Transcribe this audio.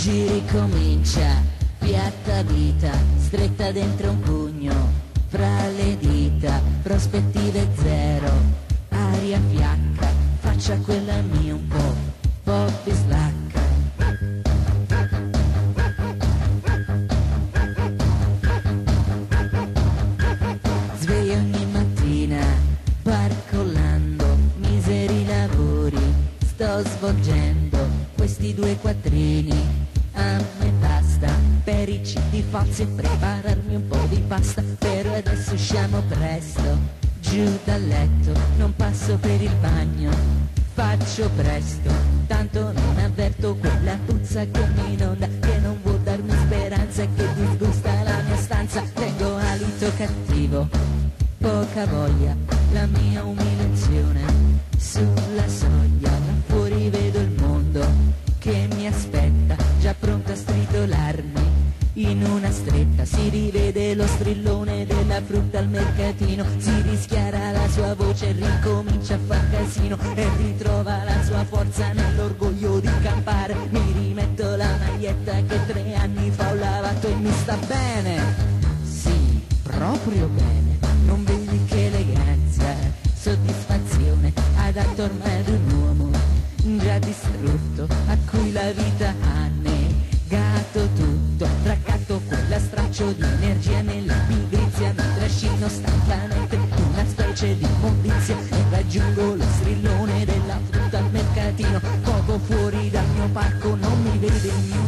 Oggi ricomincia, piatta vita, stretta dentro un pugno, fra le dita, prospettive zero, aria fiacca, faccia quella mia un po' bislacca. Sveglio ogni mattina, barcollando, miseri lavori, sto svolgendo questi 2 quattrini. A me basta, per i cibi falsi prepararmi un po' di pasta, però adesso usciamo presto, giù dal letto, non passo per il bagno, faccio presto, tanto non avverto quella puzza che mi inonda, che non vuol darmi speranza, che disgusta la mia stanza. Tengo alito cattivo, poca voglia, la mia umiliazione, sulla soglia, là fuori vedo il mondo che mi aspetta, già pronto a stritolarmi in una stretta. Si rivede lo strillone della frutta al mercatino, si rischiara la sua voce, ricomincia a far casino e ritrova la sua forza nell'orgoglio di campare. Mi rimetto la maglietta che 3 anni fa ho lavato e mi sta bene, sì, proprio bene. Non vedi che eleganza, soddisfazione, adatto ormai ad un uomo già distrutto, a cui la vita ha negato tutto. Raccatto quella straccio di energia nella pigrizia, mi trascino stancamente una specie di immondizia e raggiungo lo strillone della frutta al mercatino. Poco fuori dal mio parco non mi vede il mio